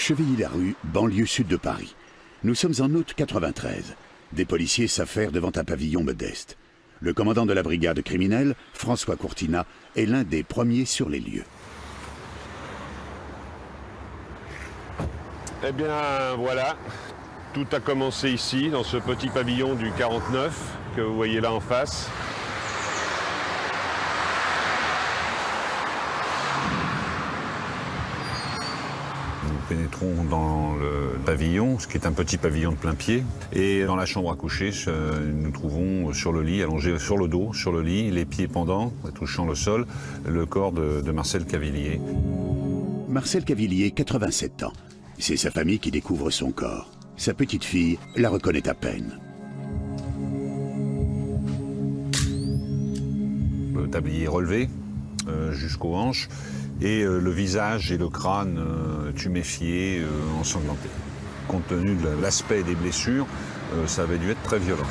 Chevilly-Larue, banlieue sud de Paris. Nous sommes en août 93. Des policiers s'affairent devant un pavillon modeste. Le commandant de la brigade criminelle, François Courtinat, est l'un des premiers sur les lieux. Eh bien voilà, tout a commencé ici, dans ce petit pavillon du 49 que vous voyez là en face. Nous pénétrons dans le pavillon, ce qui est un petit pavillon de plein pied. Et dans la chambre à coucher, nous trouvons sur le lit, allongé sur le dos, sur le lit, les pieds pendants, touchant le sol, le corps de Marcel Cavillier. Marcel Cavillier, 87 ans. C'est sa famille qui découvre son corps. Sa petite fille la reconnaît à peine. Le tablier relevé jusqu'aux hanches et le visage et le crâne tuméfiés, ensanglantés. Compte tenu de l'aspect des blessures, ça avait dû être très violent.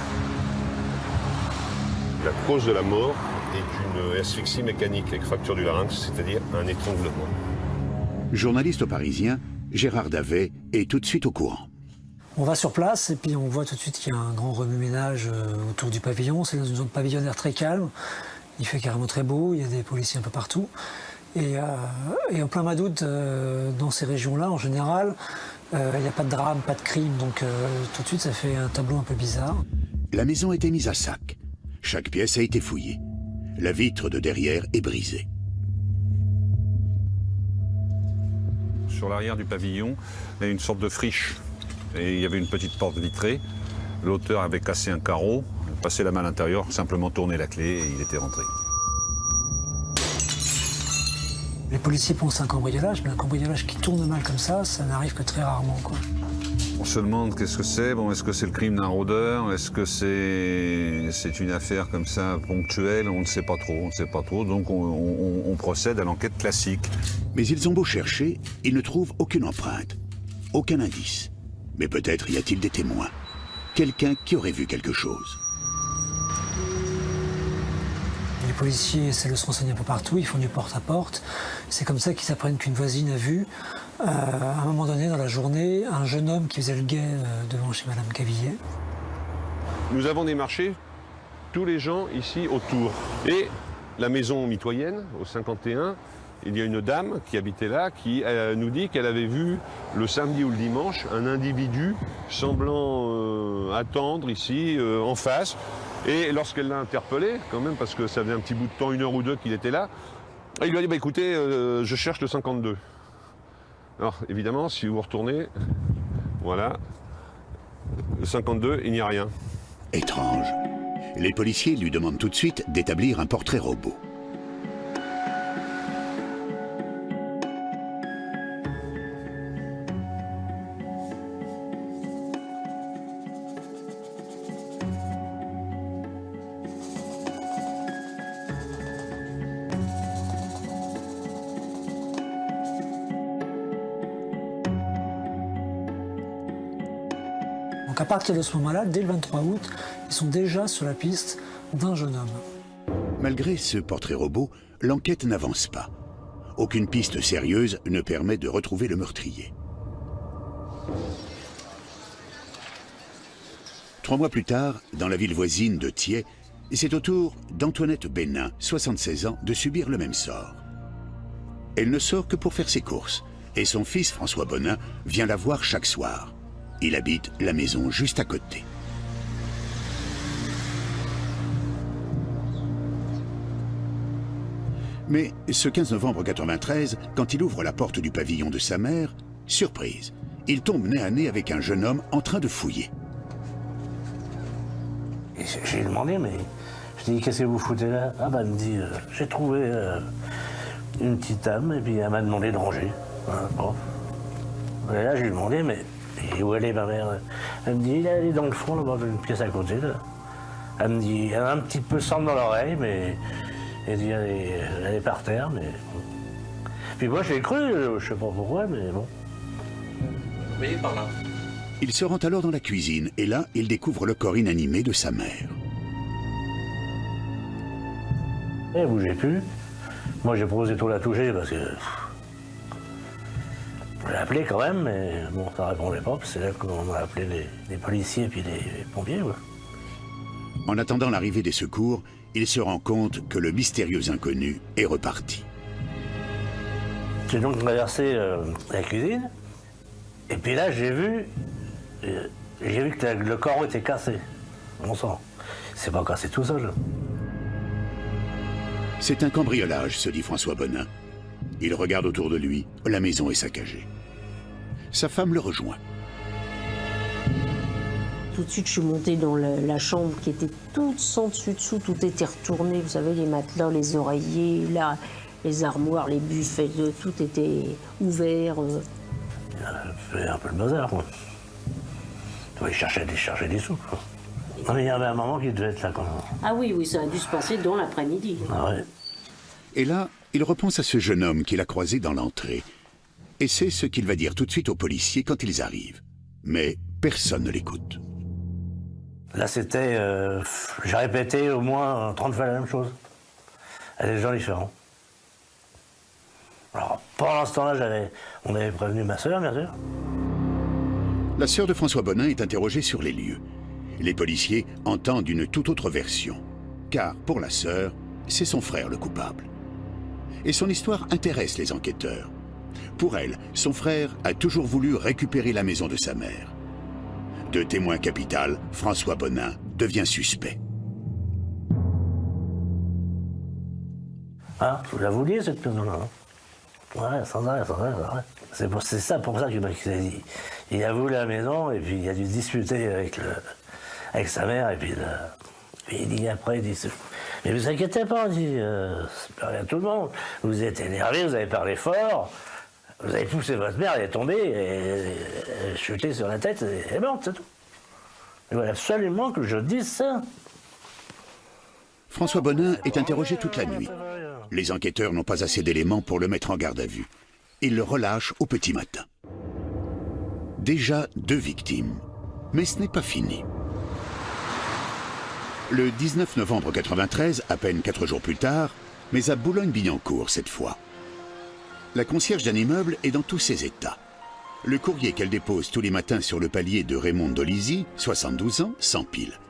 La cause de la mort est une asphyxie mécanique avec fracture du larynx, c'est-à-dire un étranglement. Journaliste au Parisien, Gérard Davet est tout de suite au courant. On va sur place et puis on voit tout de suite qu'il y a un grand remue-ménage autour du pavillon. C'est dans une zone pavillonnaire très calme. Il fait carrément très beau, il y a des policiers un peu partout. Et en plein mois d'août, dans ces régions-là, en général, il n'y a pas de drame, pas de crime. Donc tout de suite, ça fait un tableau un peu bizarre. La maison a été mise à sac. Chaque pièce a été fouillée. La vitre de derrière est brisée. Sur l'arrière du pavillon, il y a une sorte de friche. Et il y avait une petite porte vitrée. L'auteur avait cassé un carreau, passé la main à l'intérieur, simplement tourné la clé et il était rentré. Les policiers pensent à un cambriolage, mais un cambriolage qui tourne mal comme ça n'arrive que très rarement, quoi. On se demande qu'est-ce que c'est. Bon, est-ce que c'est le crime d'un rôdeur? Est-ce que c'est une affaire comme ça ponctuelle? On ne sait pas trop, on ne sait pas trop. Donc on procède à l'enquête classique. Mais ils ont beau chercher, ils ne trouvent aucune empreinte, aucun indice. Mais peut-être y a-t-il des témoins, quelqu'un qui aurait vu quelque chose. Les policiers essaient de se renseigner un peu partout, ils font du porte-à-porte. C'est comme ça qu'ils apprennent qu'une voisine a vu, à un moment donné dans la journée, un jeune homme qui faisait le guet devant chez Madame Cavillier. Nous avons démarché tous les gens ici autour. Et la maison mitoyenne, au 51, il y a une dame qui habitait là, qui nous dit qu'elle avait vu le samedi ou le dimanche un individu semblant attendre ici, en face. Et lorsqu'elle l'a interpellé, quand même, parce que ça faisait un petit bout de temps, 1 heure ou 2 qu'il était là, il lui a dit, bah, écoutez, je cherche le 52. Alors, évidemment, si vous retournez, voilà, le 52, il n'y a rien. Étrange. Les policiers lui demandent tout de suite d'établir un portrait robot. Donc à partir de ce moment-là, dès le 23 août, ils sont déjà sur la piste d'un jeune homme. Malgré ce portrait robot, l'enquête n'avance pas. Aucune piste sérieuse ne permet de retrouver le meurtrier. 3 mois plus tard, dans la ville voisine de Thiais, c'est au tour d'Antoinette Bénin, 76 ans, de subir le même sort. Elle ne sort que pour faire ses courses, et son fils François Bonin vient la voir chaque soir. Il habite la maison juste à côté. Mais ce 15 novembre 93, quand il ouvre la porte du pavillon de sa mère, surprise, il tombe nez à nez avec un jeune homme en train de fouiller. J'ai demandé, mais je dis, qu'est-ce que vous foutez là? Ah bah, elle me dit, j'ai trouvé une petite âme, et puis elle m'a demandé de ranger. Voilà, bon. Et là, j'ai demandé, mais et où elle est, ma mère? Elle me dit, elle est dans le fond, là-bas, dans une pièce à côté, là. Elle me dit, elle a un petit peu sang dans l'oreille, mais elle dit, elle est par terre, mais bon. Puis moi, je l'ai cru, je sais pas pourquoi, mais bon. Vous voyez par là? Il se rend alors dans la cuisine, et là, il découvre le corps inanimé de sa mère. Elle bougeait plus. Moi, j'ai pas osé trop la toucher, parce que... l'ai appelé quand même, mais bon, ça répondait pas, c'est là qu'on a appelé les policiers et puis les pompiers. Ouais. En attendant l'arrivée des secours, il se rend compte que le mystérieux inconnu est reparti. J'ai donc traversé la cuisine, et puis là j'ai vu que le corps était cassé. Bon sang, c'est pas cassé tout seul. C'est un cambriolage, se dit François Bonin. Il regarde autour de lui, la maison est saccagée. Sa femme le rejoint. Tout de suite, je suis montée dans la chambre qui était toute sans dessus-dessous, tout était retourné, vous savez, les matelas, les oreillers, là, les armoires, les buffets, tout était ouvert. C'est un peu le bazar, quoi. Il cherchait des sous, quoi. Non, mais il y avait un moment qui devait être là, quand même. Ah oui, oui, ça a dû se passer dans l'après-midi. Ah ouais. Et là, il repense à ce jeune homme qu'il a croisé dans l'entrée. Et c'est ce qu'il va dire tout de suite aux policiers quand ils arrivent. Mais personne ne l'écoute. Là, c'était... j'ai répété au moins 30 fois la même chose. À des gens différents. Alors, pendant ce temps-là, on avait prévenu ma sœur, bien sûr. La sœur de François Bonin est interrogée sur les lieux. Les policiers entendent une toute autre version. Car, pour la sœur, c'est son frère le coupable. Et son histoire intéresse les enquêteurs. Pour elle, son frère a toujours voulu récupérer la maison de sa mère. De témoin capital, François Bonin devient suspect. Ah, vous la vouliez, cette maison-là, hein? Ouais, sans arrêt. C'est ça pour ça qu'il a dit. Il a voulu la maison, et puis il a dû discuter avec sa mère, et puis il dit après, mais vous inquiétez pas, il dit, c'est pas rien à tout le monde. Vous êtes énervé, vous avez parlé fort, vous avez poussé votre mère, elle est tombée, elle est chutée sur la tête, et elle est morte, c'est tout. Il voulait absolument que je dise ça. François Bonin est interrogé toute la nuit. Les enquêteurs n'ont pas assez d'éléments pour le mettre en garde à vue. Ils le relâchent au petit matin. Déjà 2 victimes. Mais ce n'est pas fini. Le 19 novembre 1993, à peine 4 jours plus tard, mais à Boulogne-Billancourt cette fois. La concierge d'un immeuble est dans tous ses états. Le courrier qu'elle dépose tous les matins sur le palier de Raymond Dolisi, 72 ans, s'empile.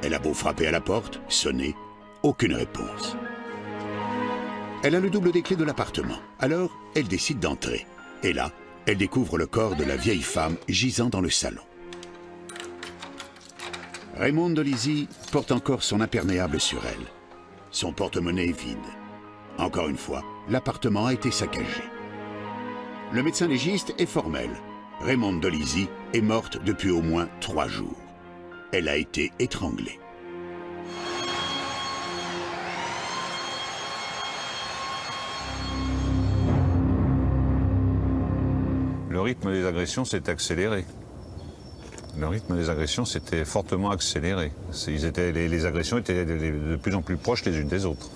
Elle a beau frapper à la porte, sonner, aucune réponse. Elle a le double des clés de l'appartement. Alors, elle décide d'entrer. Et là, elle découvre le corps de la vieille femme gisant dans le salon. Raymond Dolisi porte encore son imperméable sur elle. Son porte-monnaie est vide. Encore une fois, l'appartement a été saccagé. Le médecin légiste est formel. Raymond Dolisi est morte depuis au moins 3 jours. Elle a été étranglée. Le rythme des agressions s'est accéléré. Le rythme des agressions s'était fortement accéléré. Les agressions étaient de plus en plus proches les unes des autres.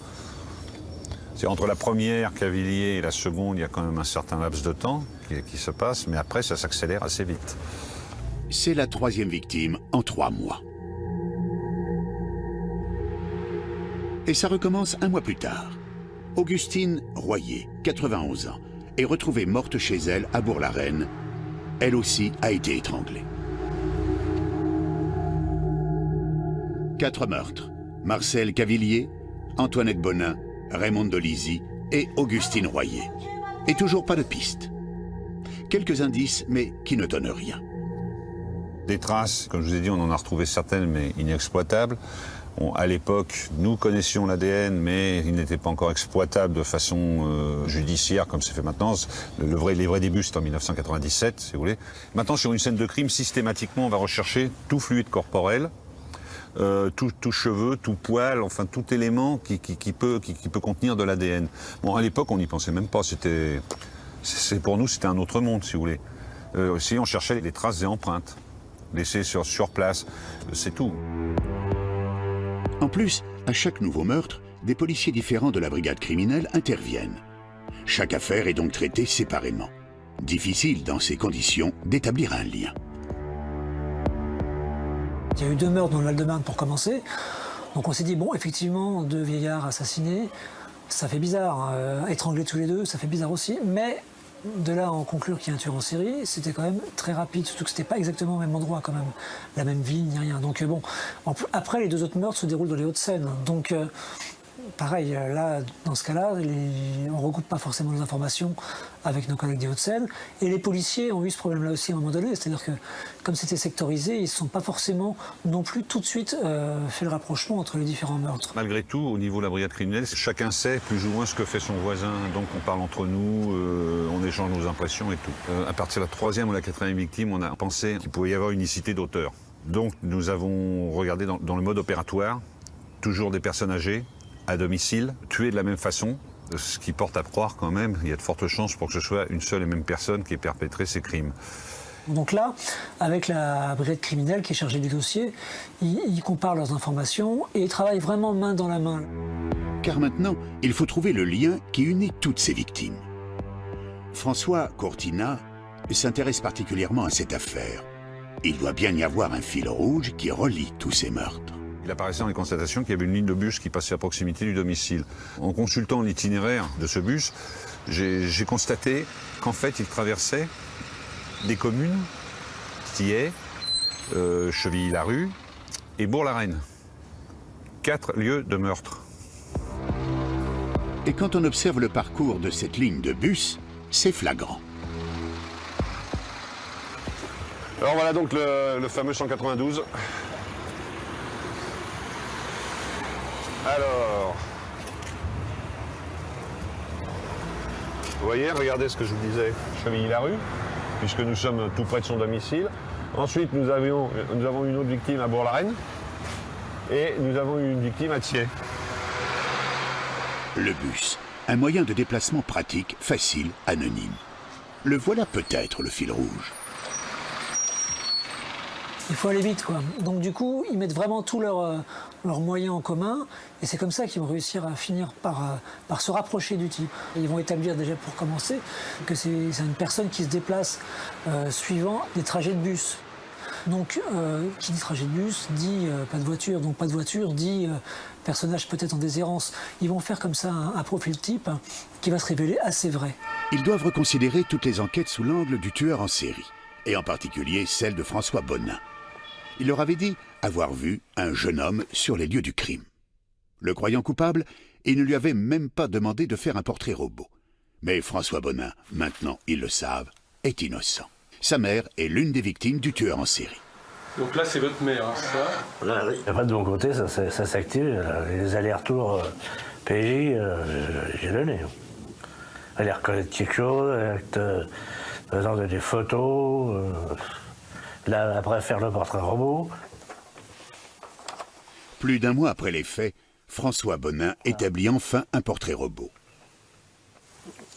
Entre la première, Cavillier, et la seconde, il y a quand même un certain laps de temps qui se passe, mais après, ça s'accélère assez vite. C'est la 3e victime en 3 mois. Et ça recommence 1 mois plus tard. Augustine Royer, 91 ans, est retrouvée morte chez elle à Bourg-la-Reine. Elle aussi a été étranglée. 4 meurtres. Marcel Cavillier, Antoinette Bonin, Raymond Dolisi et Augustine Royer. Et toujours pas de piste. Quelques indices, mais qui ne donnent rien. Des traces, comme je vous ai dit, on en a retrouvé certaines, mais inexploitables. À l'époque, nous connaissions l'ADN, mais il n'était pas encore exploitable de façon judiciaire, comme c'est fait maintenant. Les vrais débuts, c'est en 1997, si vous voulez. Maintenant, sur une scène de crime, systématiquement, on va rechercher tout fluide corporel, tout cheveu, tout poil, enfin tout élément qui peut contenir de l'ADN. Bon, à l'époque, on n'y pensait même pas. Pour nous, c'était un autre monde, si vous voulez. Aussi, on cherchait les traces et empreintes laissées sur place. C'est tout. En plus, à chaque nouveau meurtre, des policiers différents de la brigade criminelle interviennent. Chaque affaire est donc traitée séparément. Difficile, dans ces conditions, d'établir un lien. Il y a eu 2 meurtres dans le Val-de-Marne pour commencer. Donc on s'est dit, bon, effectivement, 2 vieillards assassinés, ça fait bizarre. Étranglés tous les 2, ça fait bizarre aussi. Mais De là à en conclure qu'il y a un tueur en série, c'était quand même très rapide, surtout que c'était pas exactement au même endroit quand même, la même ville ni rien. Donc bon, après les deux autres meurtres se déroulent dans les Hauts-de-Seine, donc pareil, là, dans ce cas-là, on ne regroupe pas forcément les informations avec nos collègues des Hauts-de-Seine. Et les policiers ont eu ce problème-là aussi à un moment donné, c'est-à-dire que comme c'était sectorisé, ils ne sont pas forcément non plus tout de suite fait le rapprochement entre les différents meurtres. Malgré tout, au niveau de la brigade criminelle, chacun sait plus ou moins ce que fait son voisin, donc on parle entre nous, on échange nos impressions et tout. À partir de la troisième ou la quatrième victime, on a pensé qu'il pouvait y avoir unicité d'auteur. Donc nous avons regardé dans le mode opératoire, toujours des personnes âgées, à domicile, tuées de la même façon, ce qui porte à croire quand même, il y a de fortes chances pour que ce soit une seule et même personne qui ait perpétré ces crimes. Donc là, avec la brigade criminelle qui est chargée du dossier, ils comparent leurs informations et ils travaillent vraiment main dans la main. Car maintenant, il faut trouver le lien qui unit toutes ces victimes. François Cortina s'intéresse particulièrement à cette affaire. Il doit bien y avoir un fil rouge qui relie tous ces meurtres. Il apparaissait dans les constatations qu'il y avait une ligne de bus qui passait à proximité du domicile. En consultant l'itinéraire de ce bus, j'ai constaté qu'en fait, il traversait des communes, Thiais, Chevilly-la-Rue et Bourg-la-Reine. 4 lieux de meurtre. Et quand on observe le parcours de cette ligne de bus, c'est flagrant. Alors voilà donc le fameux 192. Alors, vous voyez, regardez ce que je vous disais, Chevilly-la-Rue, puisque nous sommes tout près de son domicile. Ensuite, nous avons une autre victime à Bourg-la-Reine et nous avons eu une victime à Thiais. Le bus, un moyen de déplacement pratique, facile, anonyme. Le voilà peut-être le fil rouge. Il faut aller vite, quoi. Donc du coup, ils mettent vraiment tous leurs moyens en commun, et c'est comme ça qu'ils vont réussir à finir par se rapprocher du type. Et ils vont établir déjà, pour commencer, que c'est une personne qui se déplace suivant des trajets de bus. Donc, qui dit trajet de bus, dit pas de voiture, donc pas de voiture, dit personnage peut-être en déshérence. Ils vont faire comme ça un profil type qui va se révéler assez vrai. Ils doivent reconsidérer toutes les enquêtes sous l'angle du tueur en série, et en particulier celle de François Bonin. Il leur avait dit avoir vu un jeune homme sur les lieux du crime. Le croyant coupable, il ne lui avait même pas demandé de faire un portrait robot. Mais François Bonin, maintenant ils le savent, est innocent. Sa mère est l'une des victimes du tueur en série. Donc là, c'est votre mère, hein, ça? Là, oui. Après, de mon côté, ça s'active. Les allers-retours PJ, j'ai donné. Aller reconnaître quelque chose, par exemple des photos. Là, après, faire le portrait robot. Plus d'un mois après les faits, François Bonin établit enfin un portrait robot.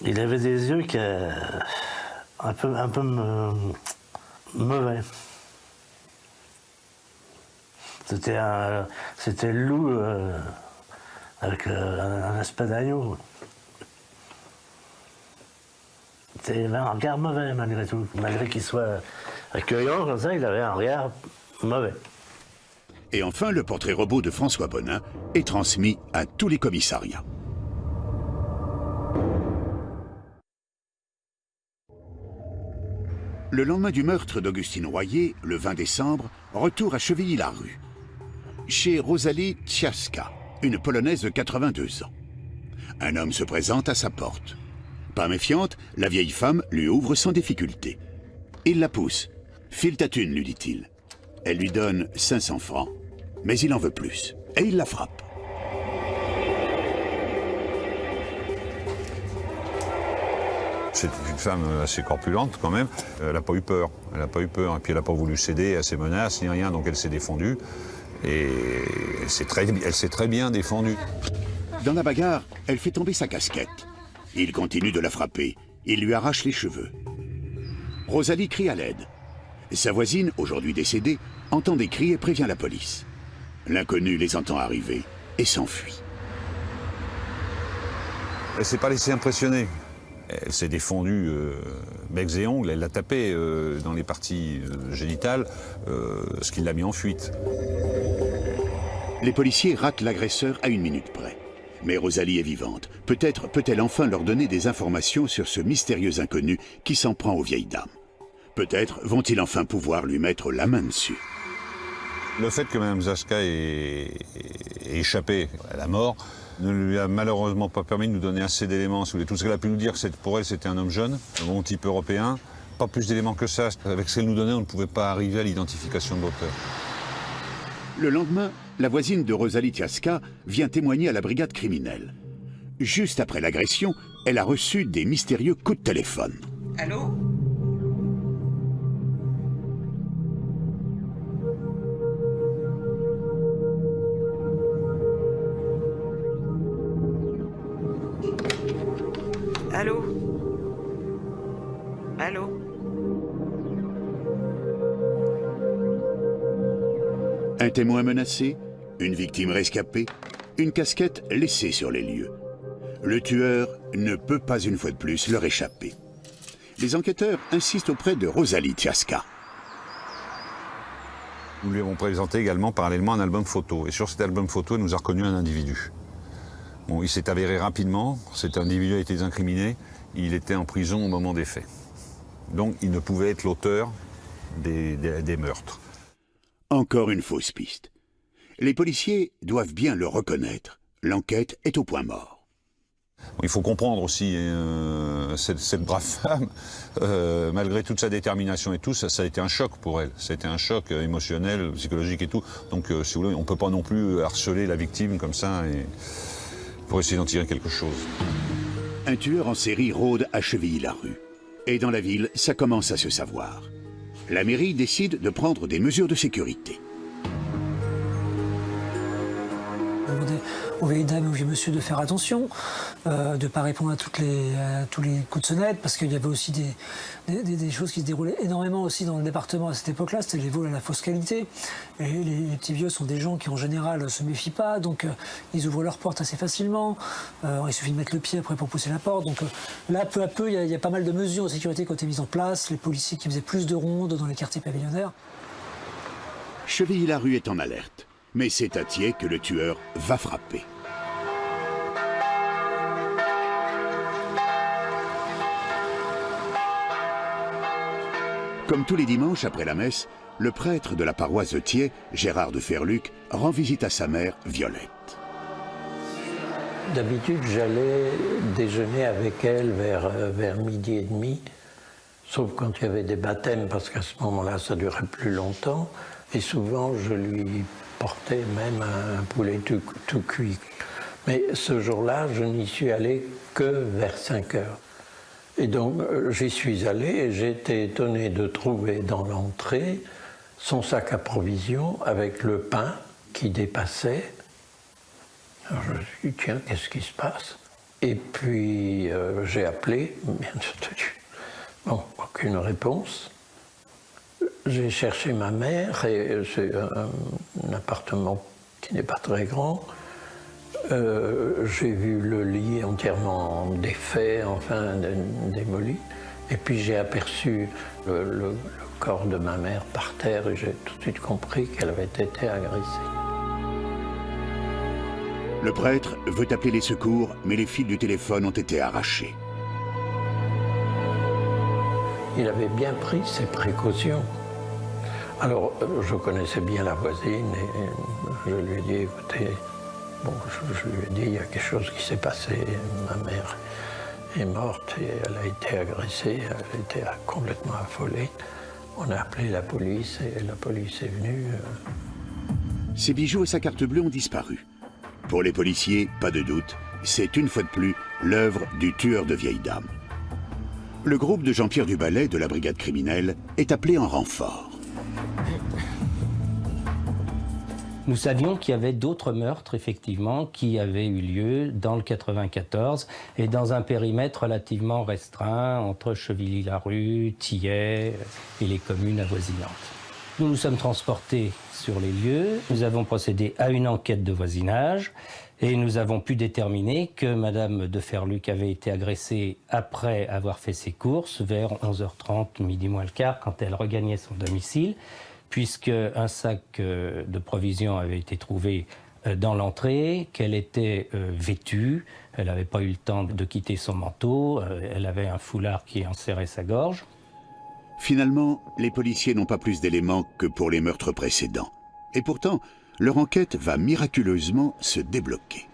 Il avait des yeux qui un peu mauvais. C'était le loup avec un aspect d'agneau. C'était un regard mauvais malgré tout. Malgré qu'il soit accueillant comme ça, il avait un regard mauvais. Et enfin, le portrait robot de François Bonin est transmis à tous les commissariats. Le lendemain du meurtre d'Augustine Royer, le 20 décembre, retour à Chevilly-la-Rue. Chez Rosalie Tchaska, une Polonaise de 82 ans. Un homme se présente à sa porte. Pas méfiante, la vieille femme lui ouvre sans difficulté. Il la pousse. « File ta thune », lui dit-il. Elle lui donne 500 francs, mais il en veut plus. Et il la frappe. C'est une femme assez corpulente quand même. Elle n'a pas eu peur. Elle n'a pas eu peur. Et puis elle n'a pas voulu céder à ses menaces ni rien, donc elle s'est défendue. Et elle s'est très bien défendue. Dans la bagarre, elle fait tomber sa casquette. Il continue de la frapper. Il lui arrache les cheveux. Rosalie crie à l'aide. Sa voisine, aujourd'hui décédée, entend des cris et prévient la police. L'inconnu les entend arriver et s'enfuit. Elle ne s'est pas laissée impressionner. Elle s'est défendue becs et ongles, elle l'a tapé dans les parties génitales, ce qui l'a mis en fuite. Les policiers ratent l'agresseur à 1 minute près. Mais Rosalie est vivante. Peut-être peut-elle enfin leur donner des informations sur ce mystérieux inconnu qui s'en prend aux vieilles dames. Peut-être vont-ils enfin pouvoir lui mettre la main dessus. Le fait que Mme Zaska ait échappé à la mort ne lui a malheureusement pas permis de nous donner assez d'éléments. Tout ce qu'elle a pu nous dire, pour elle, c'était un homme jeune, un bon type européen. Pas plus d'éléments que ça. Avec ce qu'elle nous donnait, on ne pouvait pas arriver à l'identification de l'auteur. Le lendemain, la voisine de Rosalie Tiasca vient témoigner à la brigade criminelle. Juste après l'agression, elle a reçu des mystérieux coups de téléphone. Allô? Allô? Allô? Un témoin menacé, une victime rescapée, une casquette laissée sur les lieux. Le tueur ne peut pas une fois de plus leur échapper. Les enquêteurs insistent auprès de Rosalie Tiasca. Nous lui avons présenté également parallèlement un album photo. Et sur cet album photo, elle nous a reconnu un individu. Bon, il s'est avéré rapidement, cet individu a été incriminé, il était en prison au moment des faits. Donc il ne pouvait être l'auteur des meurtres. Encore une fausse piste. Les policiers doivent bien le reconnaître. L'enquête est au point mort. Il faut comprendre aussi cette brave femme, malgré toute sa détermination et tout, ça a été un choc pour elle. Ça a été un choc émotionnel, psychologique et tout. Donc, si vous voulez, on ne peut pas non plus harceler la victime comme ça pour essayer d'en tirer quelque chose. Un tueur en série rôde à Chevilly-Larue. Et dans la ville, ça commence à se savoir. La mairie décide de prendre des mesures de sécurité. Aux vieilles dames et aux vieux monsieur de faire attention, de ne pas répondre à tous les coups de sonnette, parce qu'il y avait aussi des choses qui se déroulaient énormément aussi dans le département à cette époque-là, c'était les vols à la fausse qualité. Et les petits vieux sont des gens qui en général ne se méfient pas, donc ils ouvrent leurs portes assez facilement, il suffit de mettre le pied après pour pousser la porte. Donc là, peu à peu, il y a pas mal de mesures de sécurité qui ont été mises en place, les policiers qui faisaient plus de rondes dans les quartiers pavillonnaires. Chevilly-Larue est en alerte. Mais c'est à Thiais que le tueur va frapper. Comme tous les dimanches après la messe, le prêtre de la paroisse de Thiais, Gérard de Ferluc, rend visite à sa mère, Violette. D'habitude, j'allais déjeuner avec elle vers midi et demi, sauf quand il y avait des baptêmes, parce qu'à ce moment-là, ça durait plus longtemps. Et souvent, je lui portais même un poulet tout cuit. Mais ce jour-là, je n'y suis allé que vers 5 heures. Et donc, j'y suis allé et j'ai été étonné de trouver dans l'entrée son sac à provisions avec le pain qui dépassait. Alors je me suis dit, tiens, qu'est-ce qui se passe? Et puis, j'ai appelé, bien entendu. Bon, aucune réponse. J'ai cherché ma mère, et c'est un appartement qui n'est pas très grand. J'ai vu le lit entièrement défait, enfin démoli. Et puis j'ai aperçu le corps de ma mère par terre et j'ai tout de suite compris qu'elle avait été agressée. Le prêtre veut appeler les secours, mais les fils du téléphone ont été arrachés. Il avait bien pris ses précautions. Alors, je connaissais bien la voisine et je lui ai dit, écoutez, bon, je lui ai dit, il y a quelque chose qui s'est passé, ma mère est morte et elle a été agressée, elle était complètement affolée. On a appelé la police et la police est venue. Ses bijoux et sa carte bleue ont disparu. Pour les policiers, pas de doute, c'est une fois de plus l'œuvre du tueur de vieilles dames. Le groupe de Jean-Pierre Duballet de la brigade criminelle est appelé en renfort. Nous savions qu'il y avait d'autres meurtres, effectivement, qui avaient eu lieu dans le 94 et dans un périmètre relativement restreint entre Chevilly-Larue, Thiais et les communes avoisinantes. Nous nous sommes transportés sur les lieux, nous avons procédé à une enquête de voisinage et nous avons pu déterminer que Madame de Ferluc avait été agressée après avoir fait ses courses vers 11h30, midi moins le quart, quand elle regagnait son domicile, puisque un sac de provisions avait été trouvé dans l'entrée, qu'elle était vêtue, elle n'avait pas eu le temps de quitter son manteau, elle avait un foulard qui enserrait sa gorge. Finalement, les policiers n'ont pas plus d'éléments que pour les meurtres précédents. Et pourtant, leur enquête va miraculeusement se débloquer.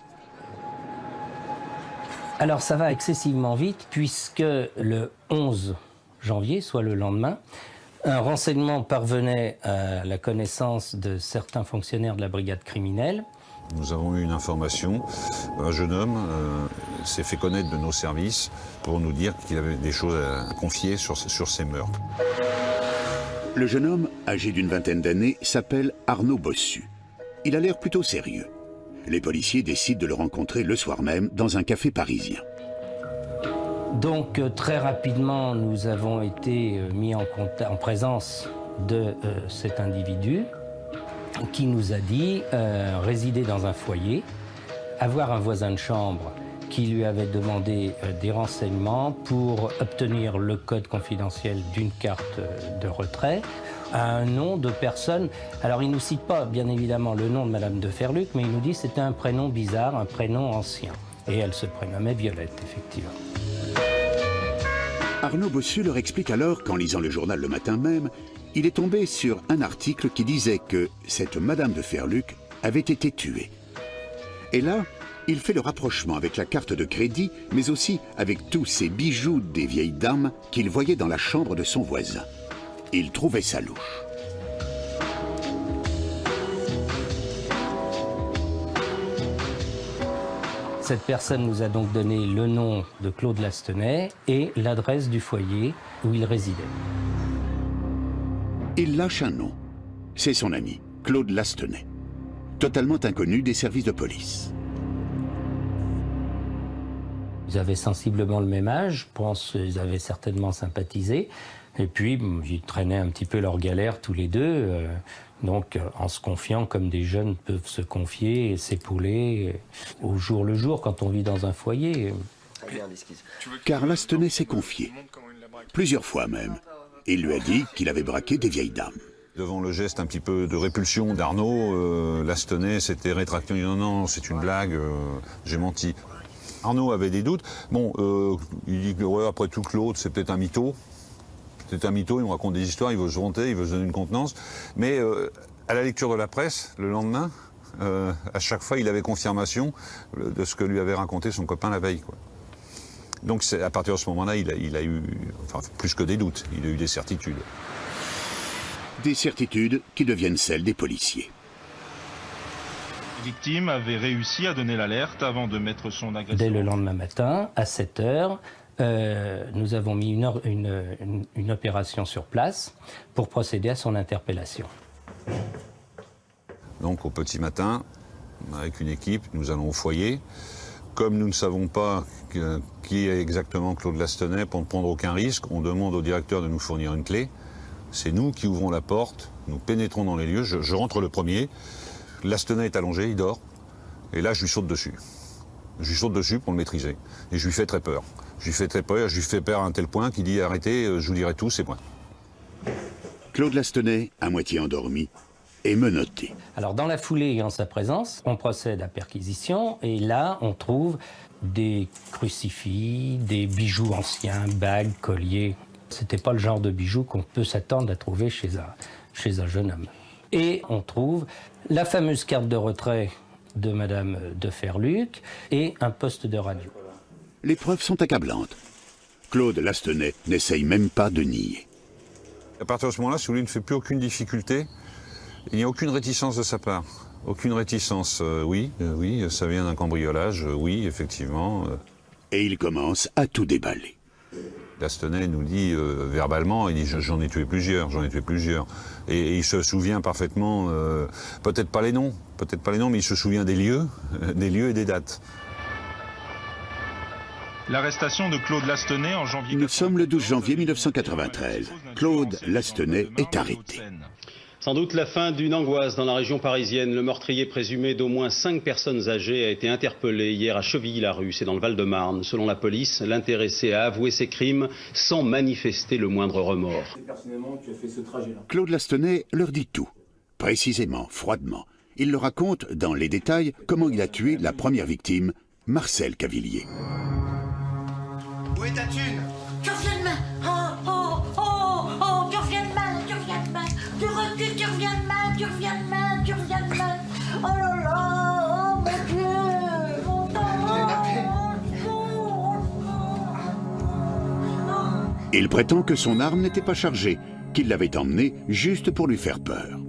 Alors ça va excessivement vite puisque le 11 janvier, soit le lendemain, un renseignement parvenait à la connaissance de certains fonctionnaires de la brigade criminelle. Nous avons eu une information, un jeune homme s'est fait connaître de nos services pour nous dire qu'il avait des choses à confier sur ces meurtres. Le jeune homme, âgé d'une vingtaine d'années, s'appelle Arnaud Bossu. Il a l'air plutôt sérieux. Les policiers décident de le rencontrer le soir même dans un café parisien. Donc très rapidement, nous avons été mis en présence de cet individu qui nous a dit résider dans un foyer, avoir un voisin de chambre qui lui avait demandé des renseignements pour obtenir le code confidentiel d'une carte de retrait, à un nom de personne. Alors il ne nous cite pas bien évidemment le nom de Madame de Ferluc, mais il nous dit que c'était un prénom bizarre, un prénom ancien. Et elle se prénommait Violette, effectivement. Arnaud Bossu leur explique alors qu'en lisant le journal le matin même, il est tombé sur un article qui disait que cette Madame de Ferluc avait été tuée. Et là, il fait le rapprochement avec la carte de crédit, mais aussi avec tous ces bijoux des vieilles dames qu'il voyait dans la chambre de son voisin. Il trouvait ça louche. Cette personne nous a donc donné le nom de Claude Lastenay et l'adresse du foyer où il résidait. Il lâche un nom. C'est son ami, Claude Lastenay, totalement inconnu des services de police. Ils avaient sensiblement le même âge, je pense qu'ils avaient certainement sympathisé. Et puis, ils traînaient un petit peu leur galère tous les deux, donc en se confiant comme des jeunes peuvent se confier et s'épauler au jour le jour quand on vit dans un foyer. Car Lastenay s'est confié, plusieurs fois même. Il lui a dit qu'il avait braqué des vieilles dames. Devant le geste un petit peu de répulsion d'Arnaud, Lastenay s'était rétracté en disant non, c'est une blague, j'ai menti. Arnaud avait des doutes. Bon, il dit que ouais, après tout, Claude, c'est peut-être un mytho. C'est un mytho, il me raconte des histoires, il veut se vanter, il veut se donner une contenance. Mais à la lecture de la presse, le lendemain, à chaque fois, il avait confirmation de ce que lui avait raconté son copain la veille, quoi. Donc à partir de ce moment-là, il a eu, enfin, plus que des doutes, il a eu des certitudes. Des certitudes qui deviennent celles des policiers. La victime avait réussi à donner l'alerte avant de mettre son agresseur. Dès le lendemain matin, à 7 h, nous avons mis une opération sur place pour procéder à son interpellation. Donc au petit matin, avec une équipe, nous allons au foyer. Comme nous ne savons pas qui est exactement Claude Lastenay, pour ne prendre aucun risque, on demande au directeur de nous fournir une clé. C'est nous qui ouvrons la porte, nous pénétrons dans les lieux, je rentre le premier. Lastenay est allongé, il dort, et là je lui saute dessus. Je lui saute dessus pour le maîtriser, et je lui fais très peur. Je lui fais peur à un tel point qu'il dit arrêtez, je vous dirai tout, c'est moi. Claude Lastenay, à moitié endormi, est menotté. Alors dans la foulée et en sa présence, on procède à perquisition, et là on trouve des crucifix, des bijoux anciens, bagues, colliers. C'était pas le genre de bijoux qu'on peut s'attendre à trouver chez un jeune homme. Et on trouve la fameuse carte de retrait de Madame de Ferluc et un poste de radio. Les preuves sont accablantes. Claude Lastenay n'essaye même pas de nier. À partir de ce moment-là, si vous voulez, il ne fait plus aucune difficulté. Il n'y a aucune réticence de sa part. Aucune réticence. Oui, ça vient d'un cambriolage. Oui, effectivement. Et il commence à tout déballer. Lastenay nous dit verbalement, il dit j'en ai tué plusieurs. Et il se souvient parfaitement, peut-être pas les noms, mais il se souvient des lieux et des dates. L'arrestation de Claude Lastenay en janvier... Nous sommes le 12 janvier 1993. Claude Lastenay est arrêté. Sans doute la fin d'une angoisse dans la région parisienne. Le meurtrier présumé d'au moins 5 personnes âgées a été interpellé hier à Chevilly-la-Rue, c'est dans le Val-de-Marne. Selon la police, l'intéressé a avoué ses crimes sans manifester le moindre remords. Claude Lastenay leur dit tout, précisément, froidement. il le raconte dans les détails comment il a tué la première victime, Marcel Cavillier. Où est ta thune? Tu reviens demain. Oh, tu reviens demain, Tu recules, tu reviens demain. Oh là là, oh mon Dieu, mon temps. Il prétend que son arme n'était pas chargée, qu'il l'avait emmenée juste pour lui faire peur.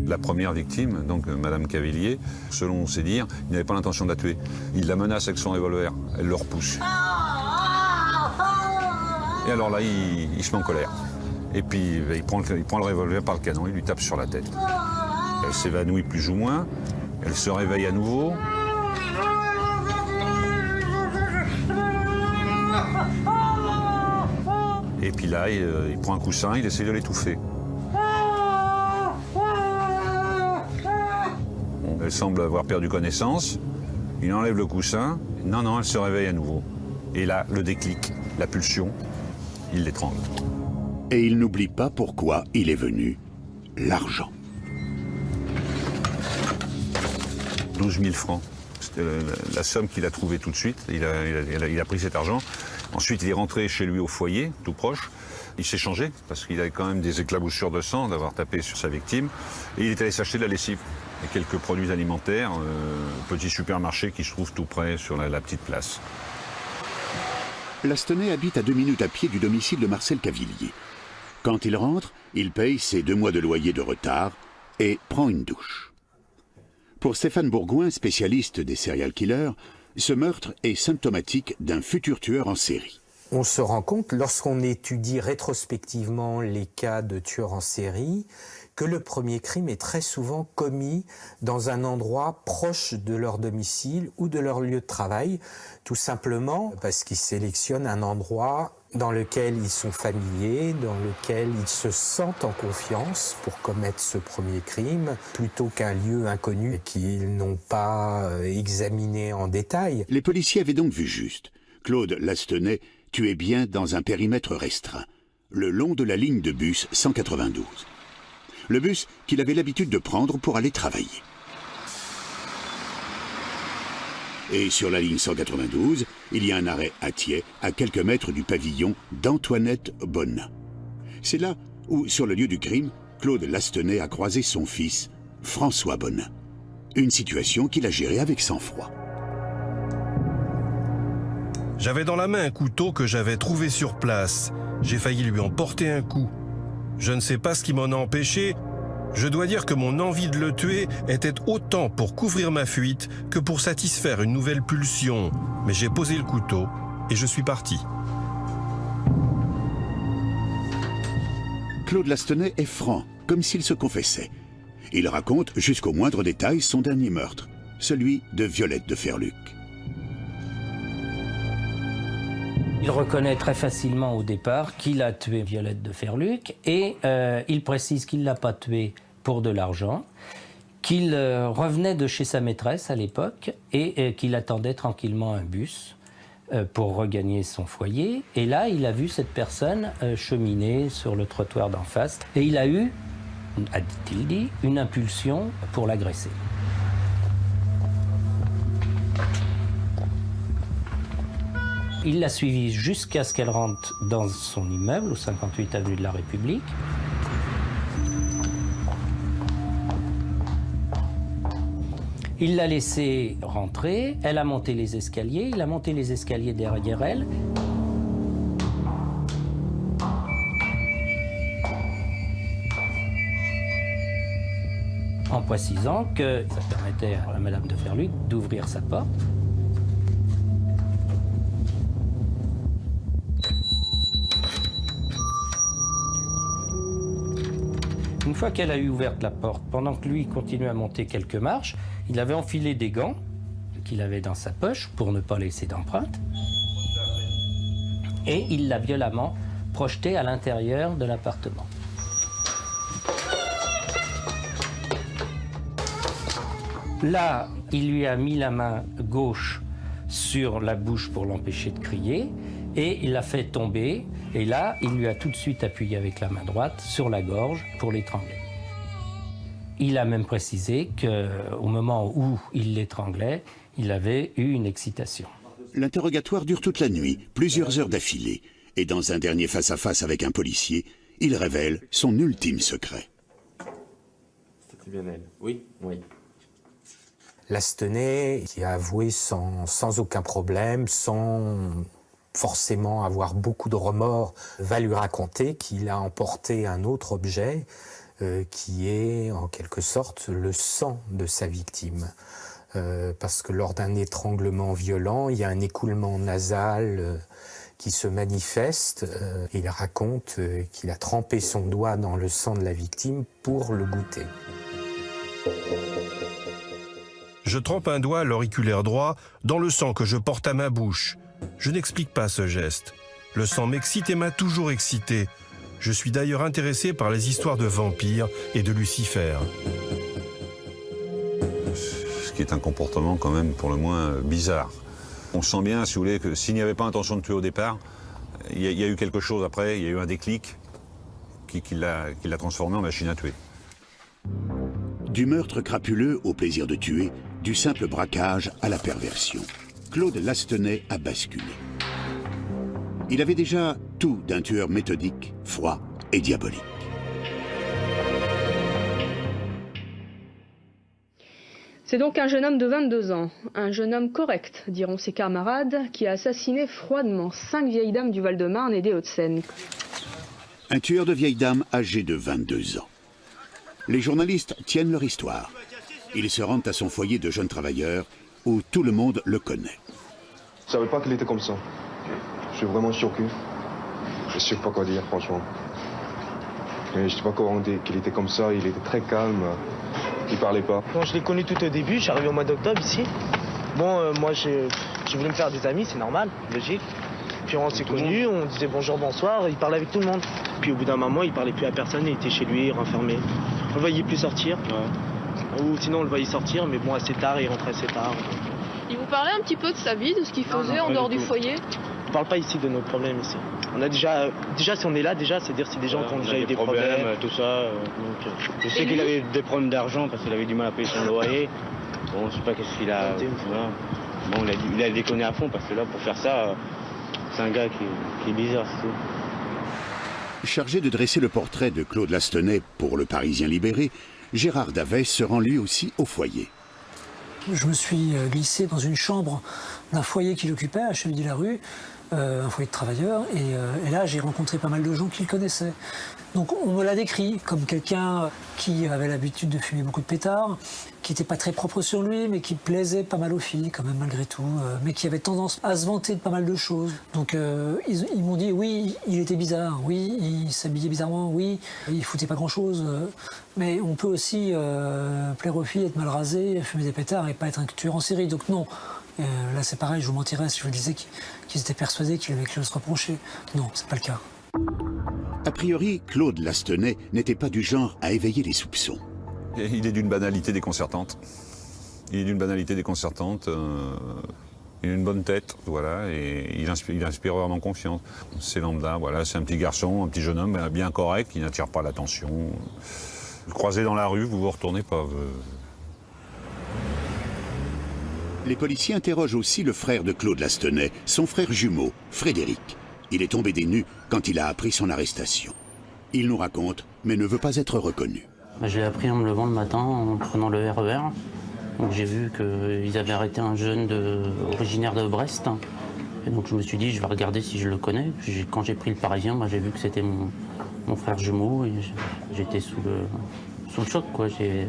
La première victime, donc Madame Cavillier, selon ses dires, il n'avait pas l'intention de la tuer. Il la menace avec son revolver, elle le repousse. Et alors là, il se met en colère. Et puis il prend le revolver par le canon, il lui tape sur la tête. Elle s'évanouit plus ou moins, elle se réveille à nouveau. Et puis là, il prend un coussin, il essaie de l'étouffer. Elle semble avoir perdu connaissance. Il enlève le coussin. Non, elle se réveille à nouveau. Et là, le déclic, la pulsion, il l'étrangle. Et il n'oublie pas pourquoi il est venu, l'argent. 12 000 francs. C'était la somme qu'il a trouvée tout de suite. Il a pris cet argent. Ensuite, il est rentré chez lui au foyer, tout proche. Il s'est changé, parce qu'il avait quand même des éclaboussures de sang d'avoir tapé sur sa victime. Et il est allé s'acheter de la lessive et quelques produits alimentaires, petit supermarché qui se trouve tout près sur la petite place. Lastenay habite à 2 minutes à pied du domicile de Marcel Cavillier. Quand il rentre, il paye ses 2 mois de loyer de retard et prend une douche. Pour Stéphane Bourgouin, spécialiste des serial killers, ce meurtre est symptomatique d'un futur tueur en série. On se rend compte, lorsqu'on étudie rétrospectivement les cas de tueurs en série, que le premier crime est très souvent commis dans un endroit proche de leur domicile ou de leur lieu de travail, tout simplement parce qu'ils sélectionnent un endroit dans lequel ils sont familiers, dans lequel ils se sentent en confiance pour commettre ce premier crime, plutôt qu'un lieu inconnu qu'ils n'ont pas examiné en détail. Les policiers avaient donc vu juste. Claude Lastenay tuait bien dans un périmètre restreint, le long de la ligne de bus 192. Le bus qu'il avait l'habitude de prendre pour aller travailler. Et sur la ligne 192, il y a un arrêt à Thiais, à quelques mètres du pavillon d'Antoinette Bonin. C'est là où, sur le lieu du crime, Claude Lastenay a croisé son fils, François Bonin. Une situation qu'il a gérée avec sang-froid. J'avais dans la main un couteau que j'avais trouvé sur place. J'ai failli lui en porter un coup. Je ne sais pas ce qui m'en a empêché. Je dois dire que mon envie de le tuer était autant pour couvrir ma fuite que pour satisfaire une nouvelle pulsion. Mais j'ai posé le couteau et je suis parti. Claude Lastenay est franc, comme s'il se confessait. Il raconte jusqu'au moindre détail son dernier meurtre, celui de Violette de Ferluc. Il reconnaît très facilement au départ qu'il a tué Violette de Ferluc et il précise qu'il ne l'a pas tuée pour de l'argent, qu'il revenait de chez sa maîtresse à l'époque et qu'il attendait tranquillement un bus pour regagner son foyer. Et là, il a vu cette personne cheminer sur le trottoir d'en face et il a eu, a-t-il dit, une impulsion pour l'agresser. Il l'a suivie jusqu'à ce qu'elle rentre dans son immeuble, au 58 avenue de la République. Il l'a laissée rentrer, elle a monté les escaliers, il a monté les escaliers derrière elle. En précisant que ça permettait à Madame de Ferluc d'ouvrir sa porte. Une fois qu'elle a eu ouvert la porte, pendant que lui continuait à monter quelques marches, il avait enfilé des gants qu'il avait dans sa poche pour ne pas laisser d'empreinte. Et il l'a violemment projeté à l'intérieur de l'appartement. Là, il lui a mis la main gauche sur la bouche pour l'empêcher de crier et il l'a fait tomber. Et là, il lui a tout de suite appuyé avec la main droite sur la gorge pour l'étrangler. Il a même précisé qu'au moment où il l'étranglait, il avait eu une excitation. L'interrogatoire dure toute la nuit, plusieurs heures d'affilée. Et dans un dernier face-à-face avec un policier, il révèle son ultime secret. C'était bien elle. Oui, oui. Lastenay, qui a avoué sans aucun problème, sans forcément avoir beaucoup de remords, va lui raconter qu'il a emporté un autre objet qui est en quelque sorte le sang de sa victime. Parce que lors d'un étranglement violent, il y a un écoulement nasal qui se manifeste. Il raconte qu'il a trempé son doigt dans le sang de la victime pour le goûter. Je trempe un doigt à l'auriculaire droit dans le sang que je porte à ma bouche. Je n'explique pas ce geste. Le sang m'excite et m'a toujours excité. Je suis d'ailleurs intéressé par les histoires de vampires et de Lucifer. Ce qui est un comportement quand même pour le moins bizarre. On sent bien, si vous voulez, que s'il n'y avait pas intention de tuer au départ, il y a eu quelque chose après, il y a eu un déclic qui l'a transformé en machine à tuer. Du meurtre crapuleux au plaisir de tuer, du simple braquage à la perversion, Claude Lastenay a basculé. Il avait déjà tout d'un tueur méthodique, froid et diabolique. C'est donc un jeune homme de 22 ans, un jeune homme correct, diront ses camarades, qui a assassiné froidement 5 vieilles dames du Val-de-Marne et des Hauts-de-Seine. Un tueur de vieilles dames âgé de 22 ans. Les journalistes tiennent leur histoire. Ils se rendent à son foyer de jeunes travailleurs, où tout le monde le connaît. Je savais pas qu'il était comme ça. Je suis vraiment choqué. Je sais pas quoi dire, franchement. Mais je sais pas comment dire qu'il était comme ça. Il était très calme. Il parlait pas. Bon, je l'ai connu tout au début. Je suis arrivé au mois d'octobre ici. Bon, moi, j'ai voulu me faire des amis, c'est normal, logique. Puis on s'est connus, on disait bonjour, bonsoir. Il parlait avec tout le monde. Puis au bout d'un moment, il parlait plus à personne. Il était chez lui, renfermé. On le voyait plus sortir. Ouais. Ou sinon, on le voyait sortir, mais bon, assez tard, il rentrait assez tard. Il vous parlait un petit peu de sa vie, de ce qu'il faisait en dehors du foyer? On parle pas ici de nos problèmes ici. On a déjà si on est là, c'est-à-dire c'est des gens qui ont déjà eu des problèmes. Tout ça. Donc, je sais qu'il avait des problèmes d'argent parce qu'il avait du mal à payer son loyer. Bon, je sais pas qu'est-ce qu'il a. Voilà. Bon, il a déconné à fond parce que là, pour faire ça, c'est un gars qui est bizarre, c'est tout. Chargé de dresser le portrait de Claude Lastenay pour Le Parisien libéré, Gérard Davey se rend lui aussi au foyer. Je me suis glissé dans une chambre d'un foyer qu'il occupait à Chevilly-la-Rue, un foyer de travailleurs, et là j'ai rencontré pas mal de gens qu'il connaissait. Donc on me l'a décrit comme quelqu'un qui avait l'habitude de fumer beaucoup de pétards, qui n'était pas très propre sur lui, mais qui plaisait pas mal aux filles quand même malgré tout, mais qui avait tendance à se vanter de pas mal de choses. Donc ils m'ont dit oui, il était bizarre, oui, il s'habillait bizarrement, oui, il foutait pas grand-chose, mais on peut aussi plaire aux filles, être mal rasé, fumer des pétards et pas être un tueur en série. Donc non, là c'est pareil, je vous mentirais si je vous disais qu'ils étaient persuadés qu'il avait quelque chose à se reprocher. Non, c'est pas le cas. A priori, Claude Lastenay n'était pas du genre à éveiller les soupçons. Il est d'une banalité déconcertante. Il a une bonne tête, voilà, et il inspire vraiment confiance. C'est lambda, voilà, c'est un petit garçon, un petit jeune homme bien correct, qui n'attire pas l'attention. Le croisez dans la rue, vous vous retournez pas. Les policiers interrogent aussi le frère de Claude Lastenay, son frère jumeau, Frédéric. Il est tombé des nues quand il a appris son arrestation. Il nous raconte, mais ne veut pas être reconnu. Je l'ai appris en me levant le matin, en prenant le RER. Donc j'ai vu qu'ils avaient arrêté un jeune originaire de Brest. Et donc je me suis dit, je vais regarder si je le connais. Puis quand j'ai pris le Parisien, j'ai vu que c'était mon frère jumeau. Et j'étais sous le choc, quoi. J'ai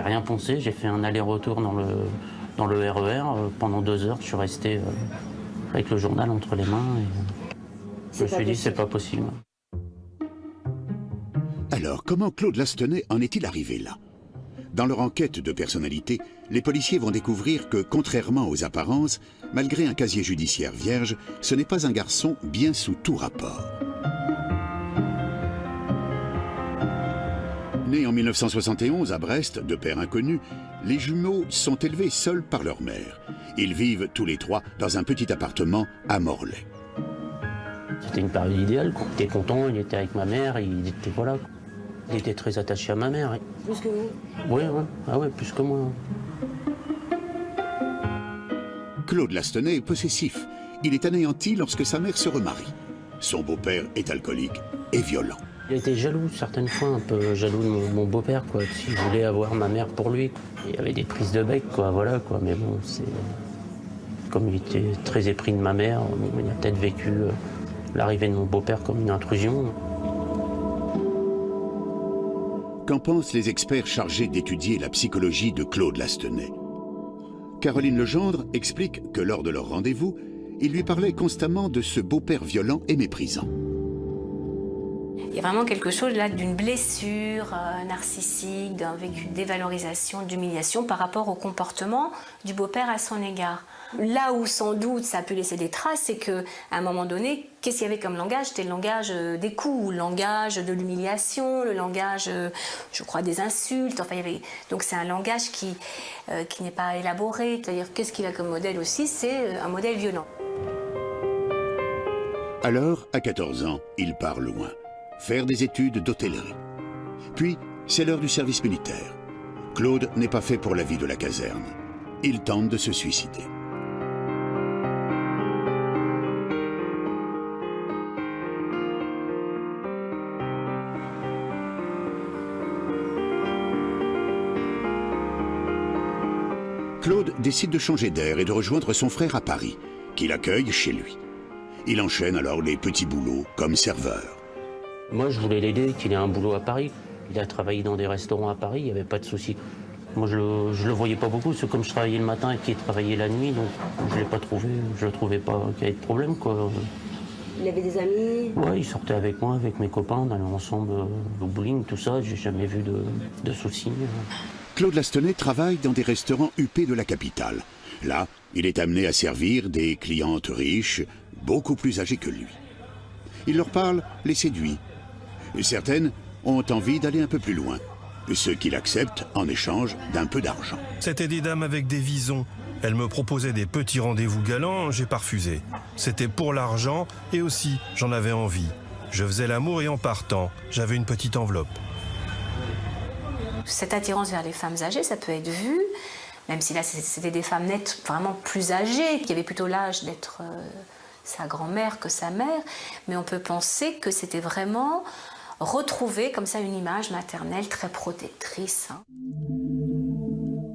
rien pensé. J'ai fait un aller-retour dans le RER. Pendant 2 heures, je suis resté avec le journal entre les mains. Et je me suis dit, c'est pas possible. Alors, comment Claude Lastenay en est-il arrivé là? Dans leur enquête de personnalité, les policiers vont découvrir que, contrairement aux apparences, malgré un casier judiciaire vierge, ce n'est pas un garçon bien sous tout rapport. Nés en 1971 à Brest, de père inconnu, les jumeaux sont élevés seuls par leur mère. Ils vivent tous les 3 dans un petit appartement à Morlaix. C'était une période idéale, quoi. Il était content, il était avec ma mère, il était voilà. Il était très attaché à ma mère. Plus que vous? Oui, ouais. Ah ouais, plus que moi. Claude Lastenay est possessif. Il est anéanti lorsque sa mère se remarie. Son beau-père est alcoolique et violent. Il était jaloux, certaines fois, un peu jaloux de mon beau-père, quoi. Il voulait avoir ma mère pour lui. Il y avait des prises de bec, quoi, voilà, quoi. Mais bon, c'est... Comme il était très épris de ma mère, il a peut-être vécu l'arrivée de mon beau-père comme une intrusion. Qu'en pensent les experts chargés d'étudier la psychologie de Claude Lastenay? Caroline Legendre explique que lors de leur rendez-vous, il lui parlait constamment de ce beau-père violent et méprisant. Il y a vraiment quelque chose là d'une blessure narcissique, d'un vécu de dévalorisation, d'humiliation par rapport au comportement du beau-père à son égard. Là où sans doute ça a pu laisser des traces, c'est qu'à un moment donné, qu'est-ce qu'il y avait comme langage? C'était le langage des coups, le langage de l'humiliation, le langage, je crois, des insultes. Enfin, donc c'est un langage qui n'est pas élaboré. C'est-à-dire, qu'est-ce qu'il a comme modèle aussi? C'est un modèle violent. Alors, à 14 ans, il part loin, faire des études d'hôtellerie. Puis, c'est l'heure du service militaire. Claude n'est pas fait pour la vie de la caserne. Il tente de se suicider. Claude décide de changer d'air et de rejoindre son frère à Paris, qui l'accueille chez lui. Il enchaîne alors les petits boulots comme serveur. Moi, je voulais l'aider, qu'il ait un boulot à Paris. Il a travaillé dans des restaurants à Paris, il n'y avait pas de souci. Moi, je le voyais pas beaucoup, parce que comme je travaillais le matin et qu'il travaillait la nuit, donc je l'ai pas trouvé, je le trouvais pas qu'il y avait de problème, quoi. Il avait des amis? Ouais, il sortait avec moi, avec mes copains, on allait ensemble au bowling, tout ça, j'ai jamais vu de soucis. Claude Lastenay travaille dans des restaurants huppés de la capitale. Là, il est amené à servir des clientes riches, beaucoup plus âgées que lui. Il leur parle, les séduit. Certaines ont envie d'aller un peu plus loin. Ceux qui l'acceptent en échange d'un peu d'argent. C'étaient des dames avec des visons. Elles me proposaient des petits rendez-vous galants, j'ai pas refusé. C'était pour l'argent et aussi, j'en avais envie. Je faisais l'amour et en partant, j'avais une petite enveloppe. Cette attirance vers les femmes âgées, ça peut être vu, même si là c'était des femmes nettes vraiment plus âgées, qui avaient plutôt l'âge d'être sa grand-mère que sa mère, mais on peut penser que c'était vraiment retrouver comme ça une image maternelle très protectrice.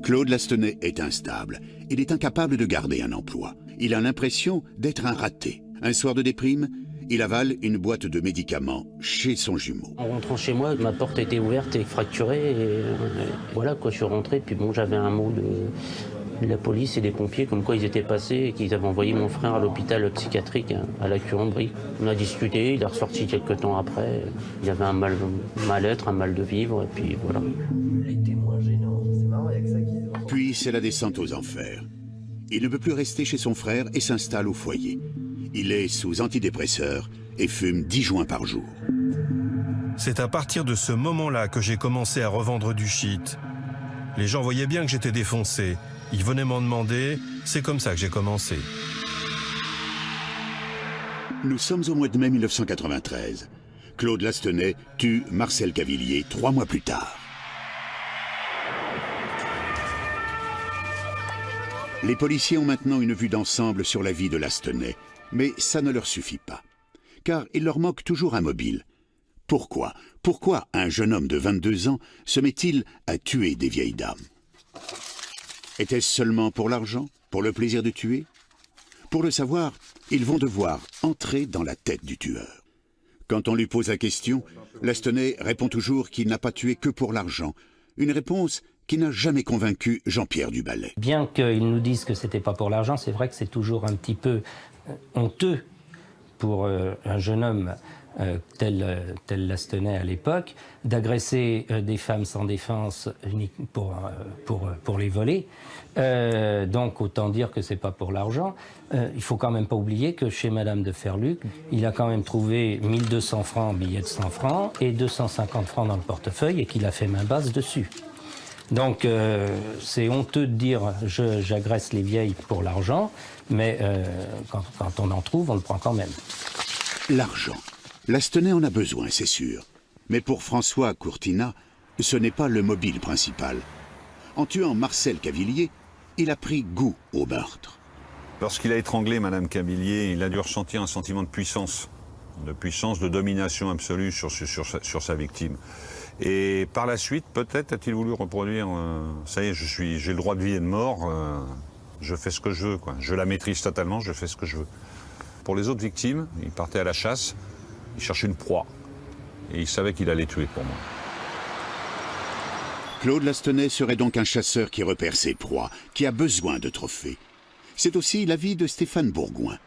Claude Lastenay est instable. Il est incapable de garder un emploi. Il a l'impression d'être un raté. Un soir de déprime, il avale une boîte de médicaments chez son jumeau. En rentrant chez moi, ma porte était ouverte et fracturée. Et voilà, quoi, je suis rentré. Puis bon, j'avais un mot de la police et des pompiers, comme quoi ils étaient passés et qu'ils avaient envoyé mon frère à l'hôpital psychiatrique à la Curie. On a discuté, il est ressorti quelques temps après. Il avait un mal-être, un mal de vivre, et puis voilà. Puis c'est la descente aux enfers. Il ne peut plus rester chez son frère et s'installe au foyer. Il est sous antidépresseurs et fume 10 joints par jour. C'est à partir de ce moment-là que j'ai commencé à revendre du shit. Les gens voyaient bien que j'étais défoncé. Ils venaient m'en demander, c'est comme ça que j'ai commencé. Nous sommes au mois de mai 1993. Claude Lastenay tue Marcel Cavillier 3 mois plus tard. Les policiers ont maintenant une vue d'ensemble sur la vie de Lastenay, mais ça ne leur suffit pas. Car il leur manque toujours un mobile. Pourquoi un jeune homme de 22 ans se met-il à tuer des vieilles dames? Était-ce seulement pour l'argent, pour le plaisir de tuer? Pour le savoir, ils vont devoir entrer dans la tête du tueur. Quand on lui pose la question, Lastenay répond toujours qu'il n'a pas tué que pour l'argent. Une réponse qui n'a jamais convaincu Jean-Pierre Duballet. Bien qu'ils nous disent que c'était pas pour l'argent, c'est vrai que c'est toujours un petit peu honteux pour un jeune homme tel Lastenay à l'époque, d'agresser des femmes sans défense pour les voler. Donc autant dire que c'est pas pour l'argent. Il faut quand même pas oublier que chez Madame de Ferluc, il a quand même trouvé 1200 francs en billets de 100 francs et 250 francs dans le portefeuille et qu'il a fait main basse dessus. Donc c'est honteux de dire j'agresse les vieilles pour l'argent, mais quand on en trouve, on le prend quand même. L'argent. Lastenay en a besoin, c'est sûr. Mais pour François Courtinat, ce n'est pas le mobile principal. En tuant Marcel Cavillier, il a pris goût au meurtre. Lorsqu'il a étranglé Madame Cavillier, il a dû ressentir un sentiment de puissance, de domination absolue sur sa victime. Et par la suite, peut-être a-t-il voulu reproduire ça y est, j'ai le droit de vie et de mort, je fais ce que je veux, quoi. Je la maîtrise totalement, je fais ce que je veux. Pour les autres victimes, il partait à la chasse, il cherchait une proie. Et il savait qu'il allait tuer pour moi. Claude Lastenay serait donc un chasseur qui repère ses proies, qui a besoin de trophées. C'est aussi l'avis de Stéphane Bourgoin.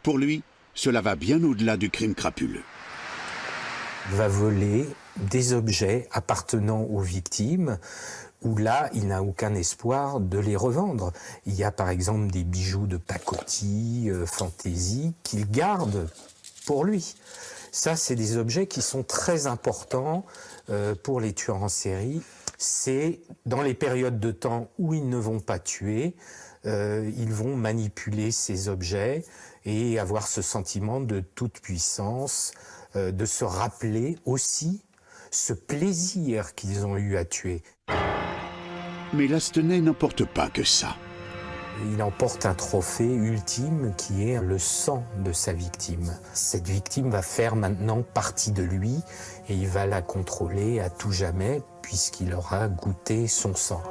Pour lui, cela va bien au-delà du crime crapuleux. Il va voler des objets appartenant aux victimes, où là, il n'a aucun espoir de les revendre. Il y a par exemple des bijoux de pacotille, fantaisie, qu'il garde pour lui. Ça, c'est des objets qui sont très importants pour les tueurs en série. C'est dans les périodes de temps où ils ne vont pas tuer, ils vont manipuler ces objets et avoir ce sentiment de toute puissance, de se rappeler aussi ce plaisir qu'ils ont eu à tuer. Mais Lastenay n'emporte pas que ça. Il emporte un trophée ultime qui est le sang de sa victime. Cette victime va faire maintenant partie de lui et il va la contrôler à tout jamais puisqu'il aura goûté son sang.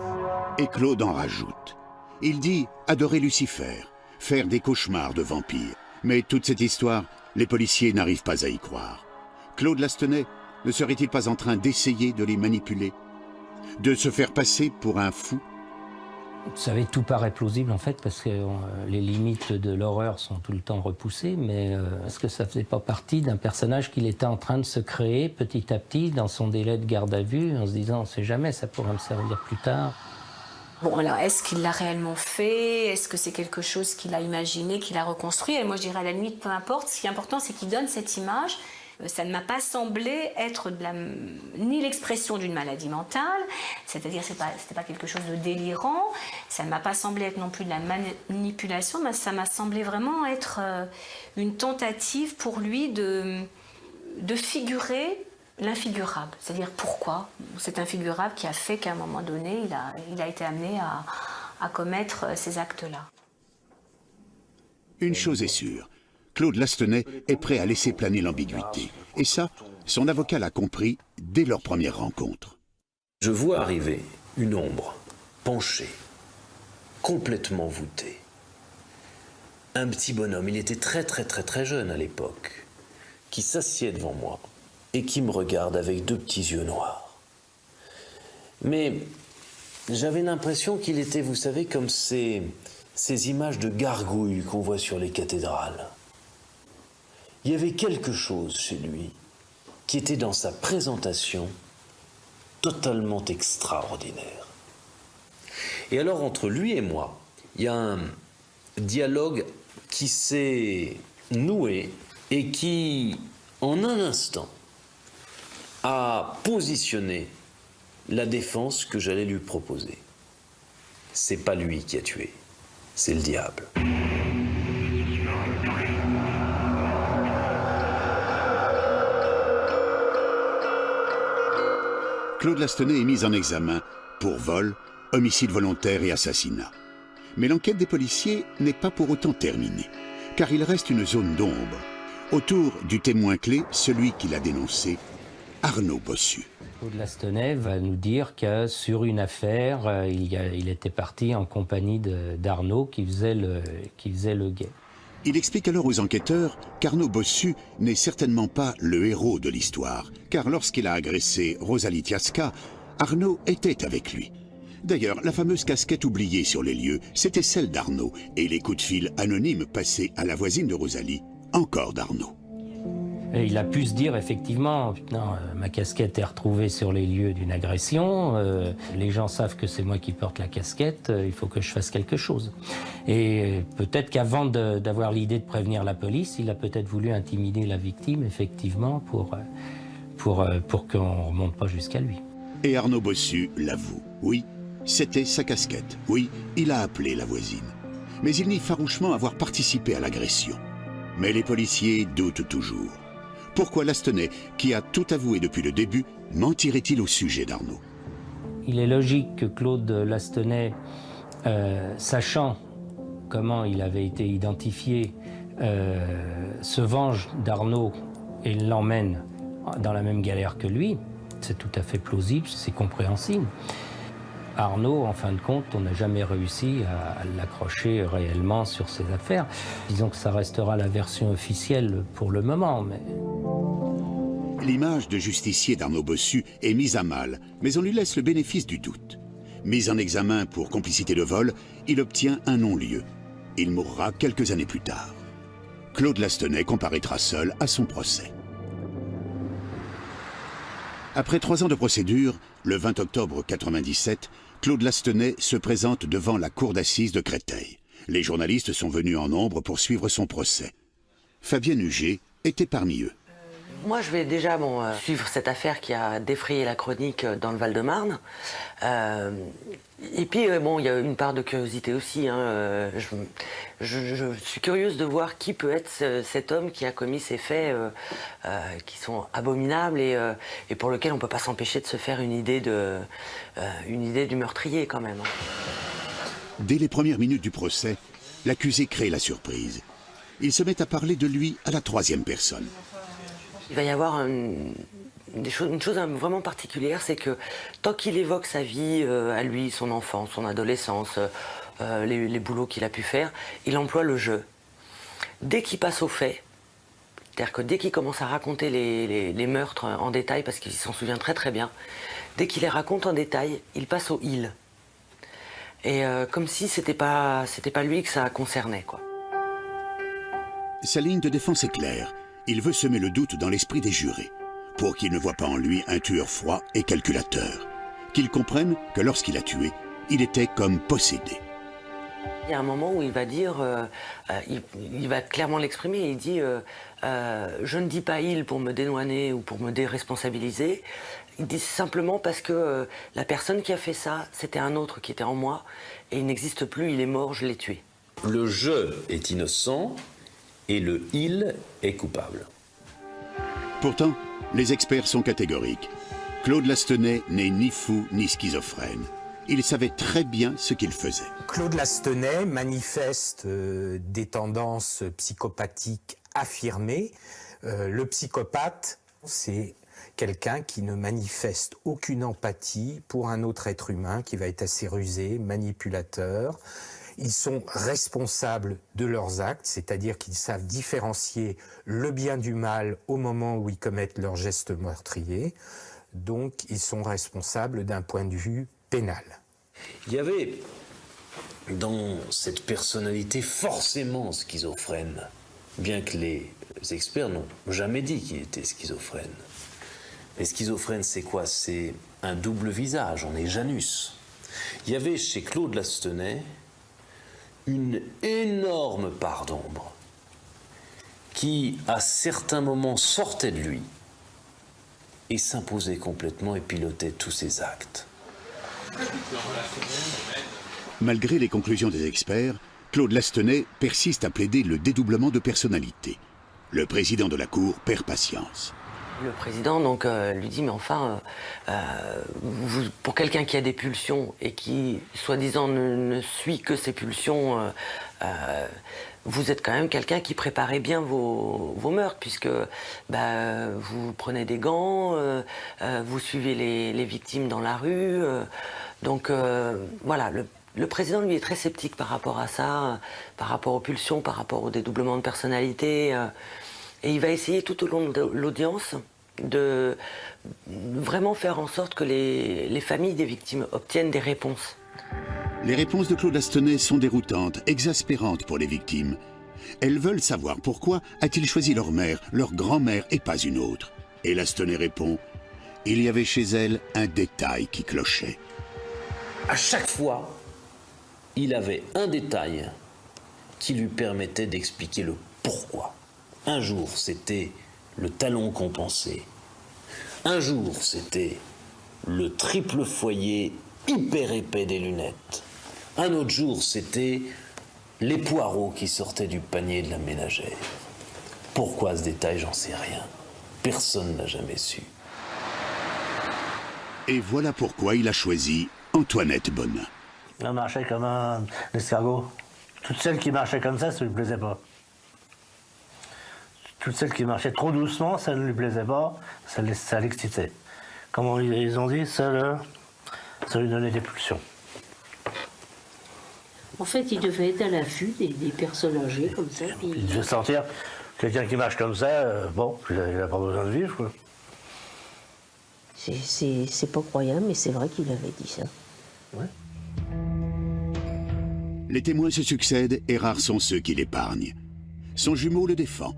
Et Claude en rajoute. Il dit adorer Lucifer, faire des cauchemars de vampires. Mais toute cette histoire, les policiers n'arrivent pas à y croire. Claude Lastenay ne serait-il pas en train d'essayer de les manipuler, de se faire passer pour un fou? Vous savez, tout paraît plausible en fait, parce que les limites de l'horreur sont tout le temps repoussées, mais est-ce que ça ne faisait pas partie d'un personnage qu'il était en train de se créer petit à petit dans son délai de garde à vue, en se disant, on ne sait jamais, ça pourrait me servir plus tard? Bon, alors, est-ce qu'il l'a réellement fait? Est-ce que c'est quelque chose qu'il a imaginé, qu'il a reconstruit? Et moi, je dirais à la limite, peu importe. Ce qui est important, c'est qu'il donne cette image. Ça ne m'a pas semblé être ni l'expression d'une maladie mentale, c'est-à-dire c'était pas quelque chose de délirant, ça ne m'a pas semblé être non plus de la manipulation, mais ça m'a semblé vraiment être une tentative pour lui de figurer l'infigurable. C'est-à-dire pourquoi cet infigurable qui a fait qu'à un moment donné, il a été amené à commettre ces actes-là. Une chose est sûre. Claude Lastenay est prêt à laisser planer l'ambiguïté. Et ça, son avocat l'a compris dès leur première rencontre. Je vois arriver une ombre, penchée, complètement voûtée. Un petit bonhomme, il était très jeune à l'époque, qui s'assied devant moi et qui me regarde avec deux petits yeux noirs. Mais j'avais l'impression qu'il était, vous savez, comme ces images de gargouilles qu'on voit sur les cathédrales. Il y avait quelque chose chez lui qui était dans sa présentation totalement extraordinaire. Et alors entre lui et moi, il y a un dialogue qui s'est noué et qui, en un instant, a positionné la défense que j'allais lui proposer. C'est pas lui qui a tué, c'est le diable. Claude Lastenay est mis en examen pour vol, homicide volontaire et assassinat. Mais l'enquête des policiers n'est pas pour autant terminée, car il reste une zone d'ombre, autour du témoin clé, celui qui l'a dénoncé, Arnaud Bossu. Claude Lastenay va nous dire que sur une affaire, il était parti en compagnie d'Arnaud qui faisait le guet. Il explique alors aux enquêteurs qu'Arnaud Bossu n'est certainement pas le héros de l'histoire, car lorsqu'il a agressé Rosalie Tiasca, Arnaud était avec lui. D'ailleurs, la fameuse casquette oubliée sur les lieux, c'était celle d'Arnaud, et les coups de fil anonymes passés à la voisine de Rosalie, encore d'Arnaud. Et il a pu se dire effectivement, putain, ma casquette est retrouvée sur les lieux d'une agression, les gens savent que c'est moi qui porte la casquette, il faut que je fasse quelque chose. Et peut-être qu'avant d'avoir l'idée de prévenir la police, il a peut-être voulu intimider la victime, effectivement, pour qu'on ne remonte pas jusqu'à lui. Et Arnaud Bossu l'avoue, oui, c'était sa casquette, oui, il a appelé la voisine. Mais il nie farouchement avoir participé à l'agression. Mais les policiers doutent toujours. Pourquoi Lastenay, qui a tout avoué depuis le début, mentirait-il au sujet d'Arnaud? Il est logique que Claude Lastenay, sachant comment il avait été identifié, se venge d'Arnaud et l'emmène dans la même galère que lui. C'est tout à fait plausible, c'est compréhensible. Arnaud, en fin de compte, on n'a jamais réussi à l'accrocher réellement sur ses affaires. Disons que ça restera la version officielle pour le moment, mais... L'image de justicier d'Arnaud Bossu est mise à mal, mais on lui laisse le bénéfice du doute. Mis en examen pour complicité de vol, il obtient un non-lieu. Il mourra quelques années plus tard. Claude Lastenay comparaîtra seul à son procès. Après 3 ans de procédure, le 20 octobre 1997, Claude Lastenay se présente devant la cour d'assises de Créteil. Les journalistes sont venus en nombre pour suivre son procès. Fabienne Huget était parmi eux. Moi, je vais déjà suivre cette affaire qui a défrayé la chronique dans le Val-de-Marne. Et puis, il y a une part de curiosité aussi. Hein. Je suis curieuse de voir qui peut être cet homme qui a commis ces faits qui sont abominables et pour lesquels on ne peut pas s'empêcher de se faire une idée du meurtrier quand même. Dès les premières minutes du procès, l'accusé crée la surprise. Il se met à parler de lui à la 3e personne. Il va y avoir une chose vraiment particulière, c'est que tant qu'il évoque sa vie à lui, son enfance, son adolescence, les boulots qu'il a pu faire, il emploie le jeu. Dès qu'il passe aux faits, c'est-à-dire que dès qu'il commence à raconter les meurtres en détail, parce qu'il s'en souvient très très bien, dès qu'il les raconte en détail, il passe au « il ». Et comme si c'était pas lui que ça concernait, quoi. Sa ligne de défense est claire. Il veut semer le doute dans l'esprit des jurés, pour qu'ils ne voient pas en lui un tueur froid et calculateur. Qu'ils comprennent que lorsqu'il a tué, il était comme possédé. Il y a un moment où il va dire, il va clairement l'exprimer, il dit je ne dis pas il pour me dédouaner ou pour me déresponsabiliser, il dit simplement parce que la personne qui a fait ça, c'était un autre qui était en moi, et il n'existe plus, il est mort, je l'ai tué. Le je est innocent et le il est coupable. Pourtant, les experts sont catégoriques. Claude Lastenay n'est ni fou ni schizophrène. Il savait très bien ce qu'il faisait. Claude Lastenay manifeste des tendances psychopathiques affirmées. Le psychopathe, c'est quelqu'un qui ne manifeste aucune empathie pour un autre être humain, qui va être assez rusé, manipulateur. Ils sont responsables de leurs actes, c'est-à-dire qu'ils savent différencier le bien du mal au moment où ils commettent leurs gestes meurtriers. Donc, ils sont responsables d'un point de vue pénal. Il y avait dans cette personnalité forcément schizophrène, bien que les experts n'ont jamais dit qu'il était schizophrène. Mais schizophrène, c'est quoi? C'est un double visage, on est Janus. Il y avait chez Claude Lastenay une énorme part d'ombre qui, à certains moments, sortait de lui et s'imposait complètement et pilotait tous ses actes. Malgré les conclusions des experts, Claude Lastenay persiste à plaider le dédoublement de personnalité. Le président de la Cour perd patience. Le président donc lui dit mais enfin pour quelqu'un qui a des pulsions et qui soi-disant ne suit que ses pulsions, vous êtes quand même quelqu'un qui préparait bien vos meurtres puisque vous prenez des gants, vous suivez les victimes dans la rue, donc voilà. Le président, lui, est très sceptique par rapport à ça, par rapport aux pulsions, par rapport au dédoublement de personnalité. Et il va essayer tout au long de l'audience de vraiment faire en sorte que les familles des victimes obtiennent des réponses. Les réponses de Claude Lastenay sont déroutantes, exaspérantes pour les victimes. Elles veulent savoir pourquoi a-t-il choisi leur mère, leur grand-mère et pas une autre. Et Lastenay répond, il y avait chez elle un détail qui clochait. À chaque fois, il avait un détail qui lui permettait d'expliquer le pourquoi. Un jour, c'était le talon compensé. Un jour, c'était le triple foyer hyper épais des lunettes. Un autre jour, c'était les poireaux qui sortaient du panier de la ménagère. Pourquoi ce détail, j'en sais rien. Personne n'a jamais su. Et voilà pourquoi il a choisi Antoinette Bonin. Elle marchait comme un escargot. Toutes celles qui marchaient comme ça lui plaisait pas. Toutes celles qui marchaient trop doucement, ça ne lui plaisait pas, ça l'excitait. Comme ils ont dit, ça lui donnait des pulsions. En fait, il devait être à l'affût des personnes âgées comme ça. Il devait sentir quelqu'un qui marche comme ça, bon, il n'a pas besoin de vivre, quoi. C'est pas croyable, mais c'est vrai qu'il avait dit ça. Ouais. Les témoins se succèdent et rares sont ceux qui l'épargnent. Son jumeau le défend,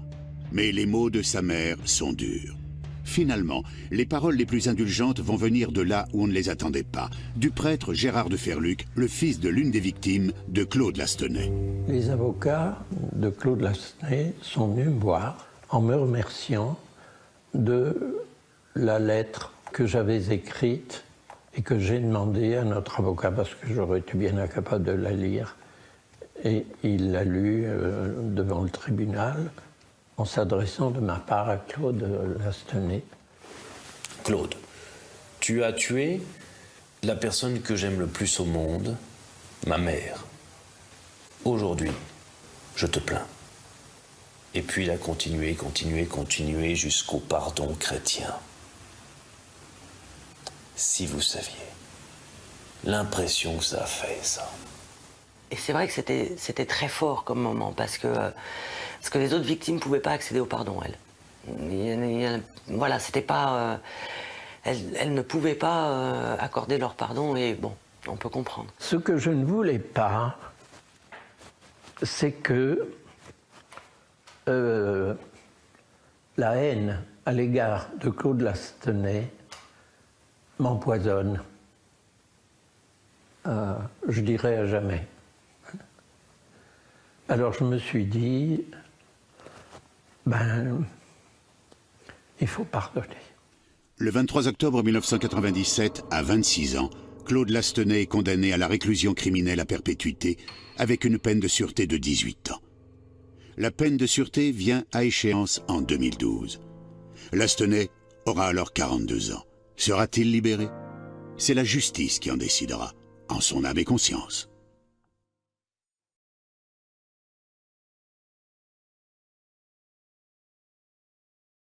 mais les mots de sa mère sont durs. Finalement, les paroles les plus indulgentes vont venir de là où on ne les attendait pas, du prêtre Gérard de Ferluc, le fils de l'une des victimes de Claude Lastenay. Les avocats de Claude Lastenay sont venus me voir en me remerciant de la lettre que j'avais écrite et que j'ai demandé à notre avocat parce que j'aurais été bien incapable de la lire. Et il l'a lue devant le tribunal en s'adressant de ma part à Claude Lastenay. Claude, tu as tué la personne que j'aime le plus au monde, ma mère. Aujourd'hui, je te plains. Et puis il a continué jusqu'au pardon chrétien. Si vous saviez l'impression que ça a fait, ça. Et c'est vrai que c'était très fort comme moment, parce que les autres victimes ne pouvaient pas accéder au pardon, elles. Voilà, c'était pas... elles ne pouvaient pas accorder leur pardon, et bon, on peut comprendre. Ce que je ne voulais pas, c'est que la haine à l'égard de Claude Lastenay m'empoisonne, je dirais à jamais. Alors je me suis dit, il faut pardonner. Le 23 octobre 1997, à 26 ans, Claude Lastenay est condamné à la réclusion criminelle à perpétuité avec une peine de sûreté de 18 ans. La peine de sûreté vient à échéance en 2012. Lastenay aura alors 42 ans. Sera-t-il libéré? C'est la justice qui en décidera, en son âme et conscience.